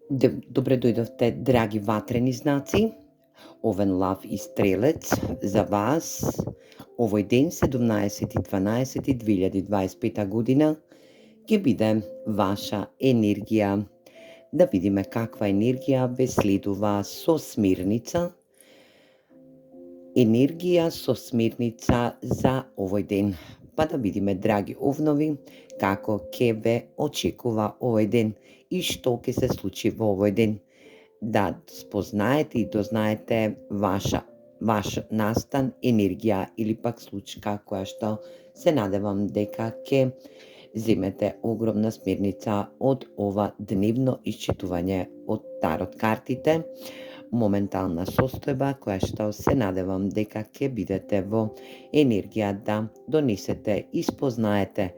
Добре дојдовте, драги ватрени знаци, овен лав и стрелец за вас. Овој ден, 17.12.2025 година, ќе биде ваша енергија. Да видиме каква енергија ве следува со смирница. Енергија со смирница за овој ден. Па да видиме, драги овнови, како ќе ве очекува овој ден и што ќе се случи во овој ден. Да спознаете и дознаете ваш настан, енергија или пак случка која што се надевам дека ќе земете огромна смирница од ова дневно исчитување од тарот картите. Моментална состојба која што се надевам дека ќе бидете во енергија да донесете и спознаете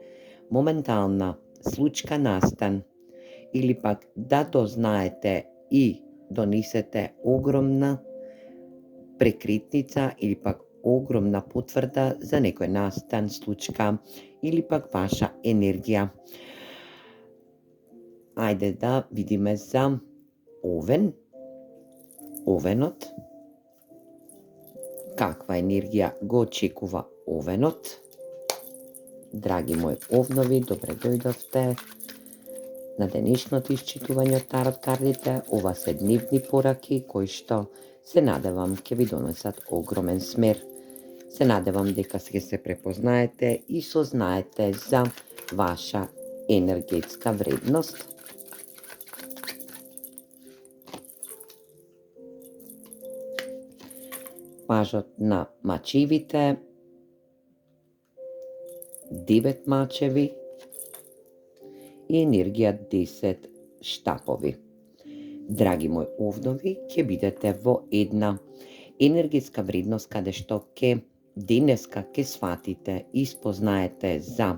моментална случка настан или пак да дознаете и донесете огромна прекретница или пак огромна потврда за некој настан, случка или пак ваша енергија. Ајде да видиме за овенот. Каква енергија го очекува овенот? Драги мои овнови, добре дојдовте на денешното исчитување од тарот картите. Ова се дневни пораки кои што се надевам ќе ви донесат огромен смер. Се надевам дека ќе се препознаете и сознаете за ваша енергетска вредност. Пажот на мачевите, 9 мачеви и енергија 10 штапови. Драги мои овнови, ќе бидете во една енергетска вредност каде што денеска ќе сватите и спознаете за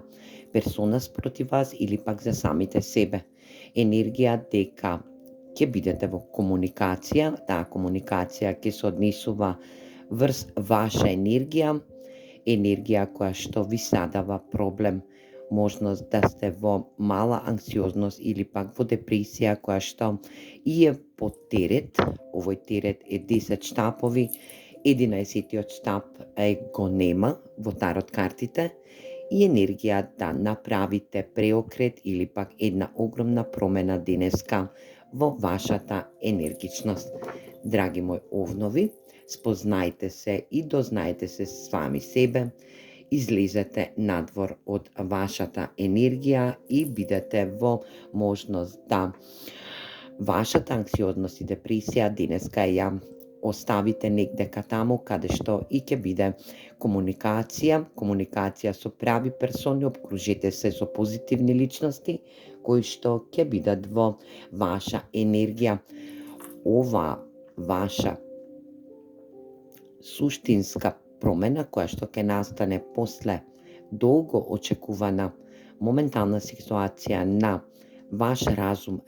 персона спротив вас или пак за самите себе. Енергија дека ќе бидете во комуникација, таа комуникација ќе се однесува врз ваша енергија која што ви садава проблем, можност да сте во мала анксиозност или пак во депресија која што и е под терет. Овој терет е 10 штапови, 11-тиот штап го нема во тарот картите и енергија да направите преокрет или пак една огромна промена денеска во вашата енергичност. Драги мои овнови, спознајте се и дознајте се сами себе, излезете надвор од вашата енергија и бидете во можност да вашата анксиозност и депресија денеска ја оставите негдека таму каде што и ќе биде комуникација со прави персони, обкружете се со позитивни личности кои што ќе бидат во ваша енергија. Ова ваша суштинска промена која што ќе настане после долго очекувана моментална ситуација на ваш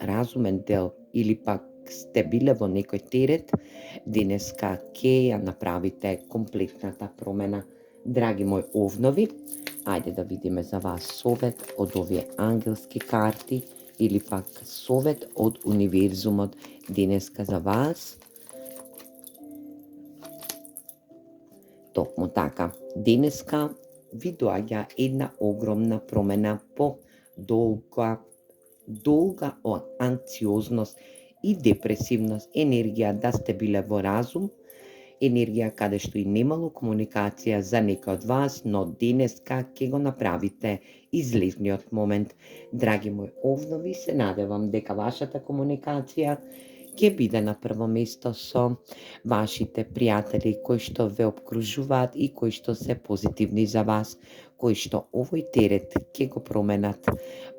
разумен дел или пак сте биле во некој терет, денеска ќе ја направите комплетната промена. Драги мои овнови, ајде да видиме за вас совет од овие ангелски карти или пак совет од универзумот денеска за вас. Токму така, денеска ви доаѓа една огромна промена по долга анксиозност и депресивност, енергија да сте биле во разум, енергија каде што и немало комуникација за некој од вас, но денеска ќе го направите излезниот момент. Драги мои овнови, се надевам дека вашата комуникација ќе биде на прво место со вашите пријатели кои што ве обкружуваат и кои што се позитивни за вас, кои што овој терет ќе го променат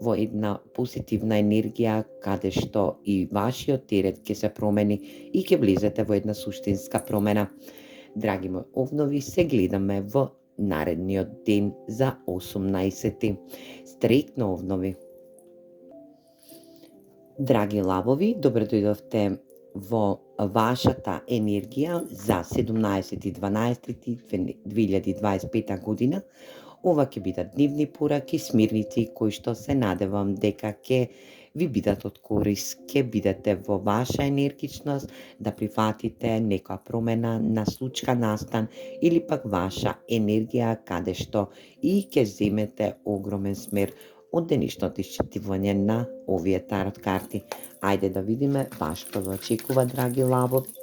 во една позитивна енергија каде што и вашиот терет ќе се промени и ќе влезете во една суштинска промена. Драги мои овнови, се гледаме во наредниот ден за 18. Стрекно овнови. Драги лавови, добре дојдовте во вашата енергија за 17.12.2025 година. Ова ќе бидат дневни пораки, смирници кои што се надевам дека ќе ви бидат од корис, ќе бидете во ваша енергичност да прифатите некоја промена на случка настан или пак ваша енергија каде што и ќе земете огромен смер од денешното исчитување на овие тарот карти. Ајде да видиме што ве очекува, драги лавови.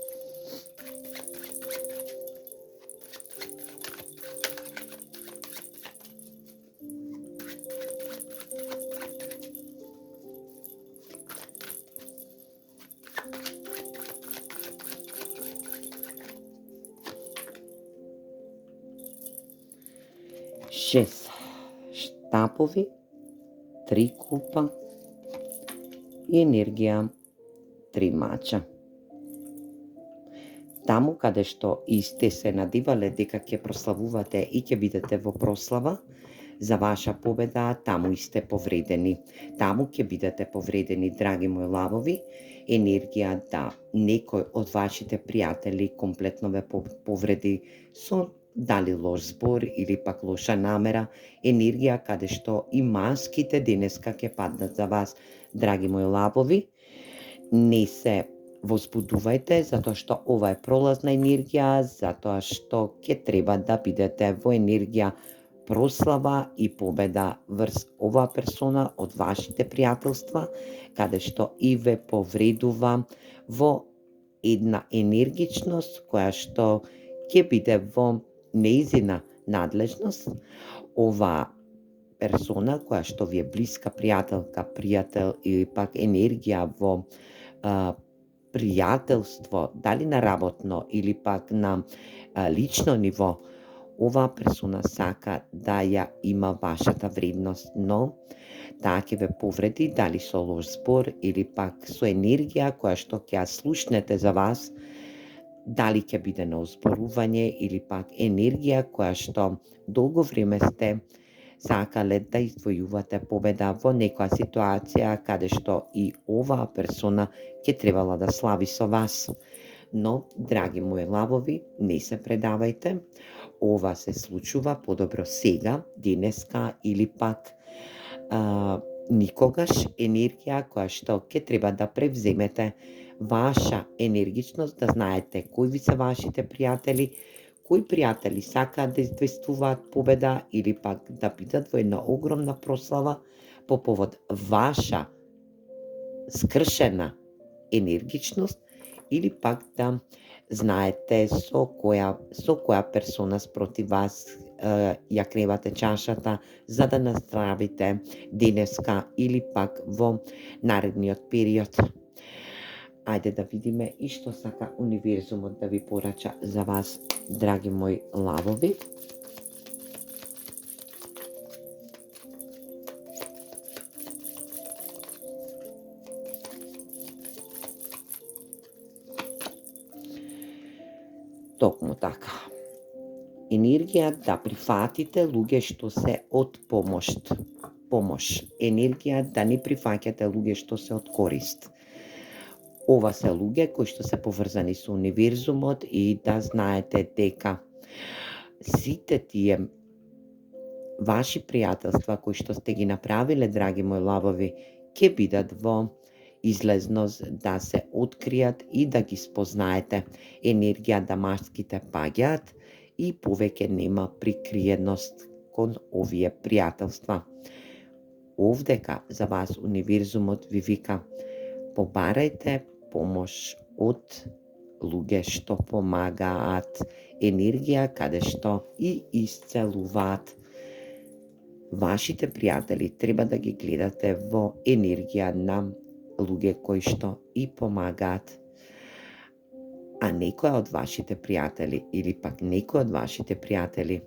Шест штапови, 3 купа и енергија 3 мача. Таму каде што и сте се надивале дека ќе прославувате и ќе бидете во прослава за ваша победа, таму и сте повредени. Таму ќе бидете повредени, драги мои лавови. Енергија да некој од вашите пријатели комплетно ве повреди со дали лош збор или пак лоша намера, енергија каде што и маските денеска ќе паднат за вас, драги мои лавови. Не се возбудувајте, затоа што ова е пролазна енергија, затоа што ќе треба да бидете во енергија прослава и победа врз оваа персона од вашите пријателства, каде што и ве повредува во една енергичност која што ќе биде во неизина надлежност. Ова персона која што ви е блиска пријателка, пријател или пак енергија во пријателство, дали на работно или пак на лично ниво, оваа персона сака да ја има вашата вредност, но таа ќе ве повреди дали со лош збор или пак со енергија која што ќе ја слушнете за вас, дали ќе биде на озборување или пак енергија која што долго време сте сакале да извојувате победа во некоја ситуација каде што и оваа персона ќе требала да слави со вас. Но, драги мои лавови, не се предавајте. Ова се случува подобро сега, денеска или пак никогаш. Енергија која што ќе треба да превземете ваша енергичност, да знаете кои ви се вашите пријатели, кои пријатели сакаат да известуваат победа или пак да бидат во една огромна прослава по повод ваша скршена енергичност, или пак да знаете со која персона спроти вас ја кревате чашата за да настравите денеска или пак во наредниот период. Ајде да видиме и што сака универзумот да ви порача за вас, драги мои лавови. Токму така. Енергија да прифатите луѓе што се од помош. Енергија да не прифаќате луѓе што се од корист. Ова се луѓе кои што се поврзани со универзумот и да знаете дека сите тие ваши пријателства кои што сте ги направиле, драги мои лавови, ќе бидат во излезност да се откријат и да ги спознаете. Енергија да маските паѓаат и повеќе нема прикриеност кон овие пријателства. Овдека за вас универзумот ви вика: побарајте помош од луѓе што помагаат, енергија каде што и исцелуваат. Вашите пријатели треба да ги гледате во енергија на луѓе кои што и помагаат. А некој од вашите пријатели или пак некој од вашите пријатели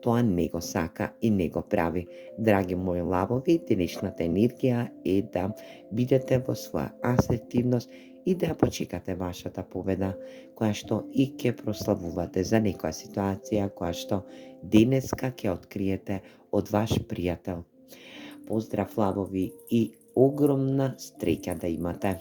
тоа не го сака и не го прави. Драги мои лавови, денешната енергија е да бидете во своја асертивност и да ја почекате вашата победа, која што и ќе прославувате за некоја ситуација која што денеска ќе откриете од ваш пријател. Поздрав, лавови, и огромна среќа да имате.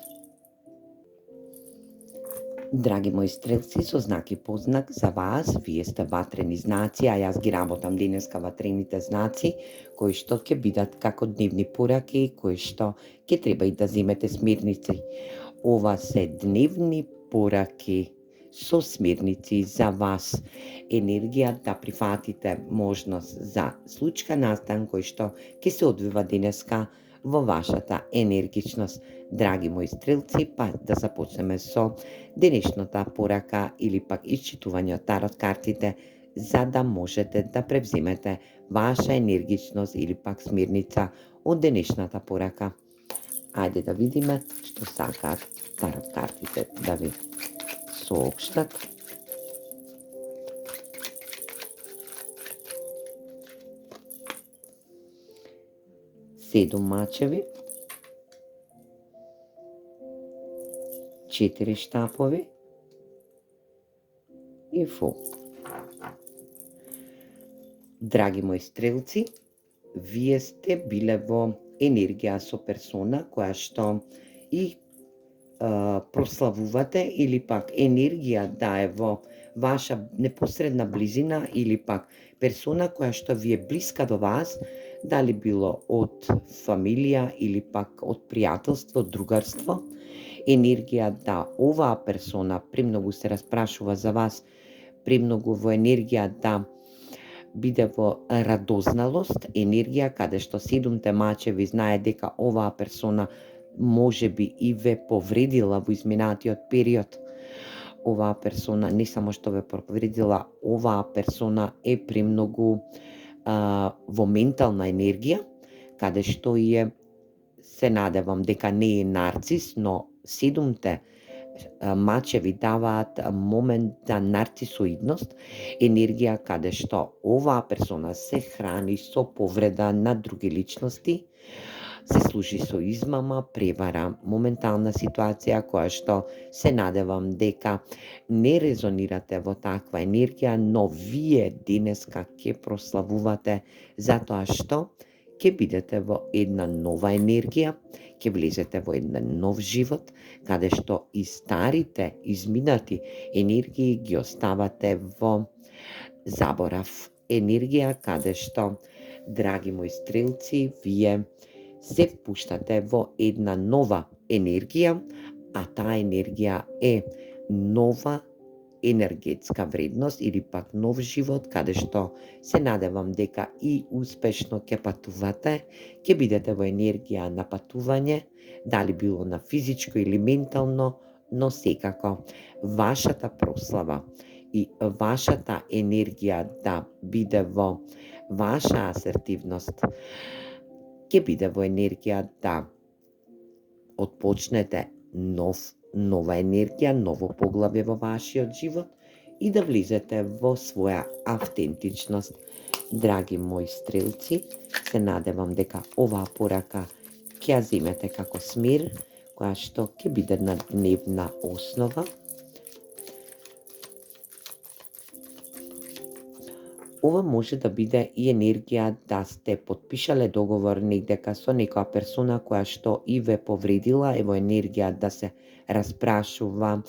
Драги мои стрелци, со знак и познак за вас, вие сте ватрени знаци, а јас ги работам денеска ватрените знаци, кои што ќе бидат како дневни пораки, кои што ќе треба и да земете смирници. Ова се дневни пораки со смирници за вас. Енергија да прифатите можност за случка настан кој што ќе се одвива денеска во вашата енергичност. Драги мои стрелци, па да започнеме со денешната порака или пак исчитување од тарот картите, за да можете да превземете ваша енергичност или пак смирница од денешната порака. Ајде да видиме што сакаат тарот картите да ви соопштат. Седум мачеви, 4 штапови и фул. Драги мои стрелци, вие сте биле во енергија со персона која што и прославувате или пак енергија да е во ваша непосредна близина или пак персона која што ви е блиска до вас, дали било од фамилија или пак од пријателство, другарство, енергија да оваа персона премногу се распрашува за вас, премногу во енергија да биде во радозналост, енергија каде што седумте мачеви знае дека оваа персона може би и ве повредила во изминатиот период. Оваа персона не само што ве повредила, оваа персона е премногу во ментална енергија, каде што се надевам дека не е нарцис, но седумте мачеви даваат момент на нарцисоидност, енергија каде што оваа персона се храни со повреда на други личности, се служи со измама, превара, моментална ситуација која што се надевам дека не резонирате во таква енергија, но вие денеска ќе прославувате затоа што ќе бидете во една нова енергија, ќе влезете во еден нов живот, каде што и старите, изминати енергии ги оставате во заборав. Енергија каде што, драги мои стрелци, вие се впуштате во една нова енергија, а таа енергија е нова енергетска вредност или пак нов живот, каде што се надевам дека и успешно ќе патувате, ќе бидете во енергија на патување, дали било на физичко или ментално, но секако вашата прослава и вашата енергија да биде во ваша асертивност, ќе биде во енергија да отпочнете нова енергија, ново поглавје во вашиот живот и да влизете во своја автентичност. Драги мои стрелци, се надевам дека оваа порака ќе ја земете како смир, која што ќе биде на дневна основа. Ова може да биде и енергија да сте потпишале договор негдека со некоја персона која што и ве повредила, е во енергија да се распрашува,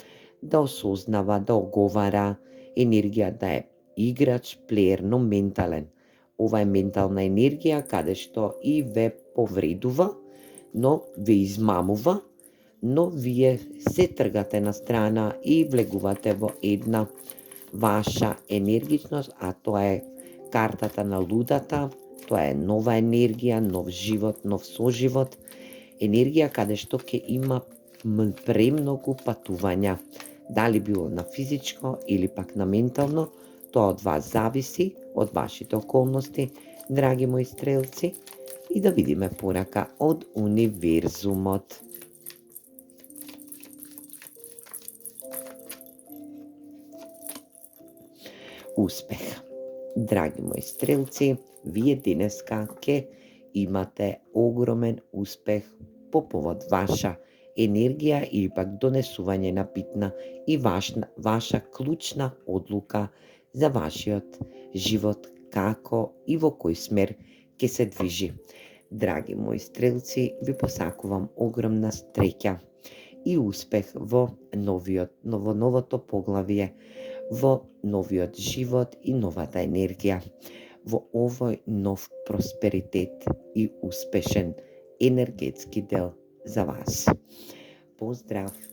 да осознава, да оговара, енергија да е играч, плеер, но ментален. Ова е ментална енергија каде што и ве повредува, но ве измамува, но вие се тргате на страна и влегувате во една ваша енергичност, а тоа е картата на лудата, тоа е нова енергија, нов живот, нов соживот, енергија каде што ќе има премногу патувања, дали било на физичко или пак на ментално, тоа од вас зависи, од вашите околности, драги мои стрелци, и да видиме порака од универзумот. Успех. Драги мои стрелци, вие денеска ќе имате огромен успех по повод ваша енергија или пак донесување на битна и ваша клучна одлука за вашиот живот, како и во кој смер ќе се движи. Драги мои стрелци, ви посакувам огромна среќа и успех во новото поглавје, во новиот живот и новата енергија, во овој нов просперитет и успешен енергетски дел за вас. Поздрав!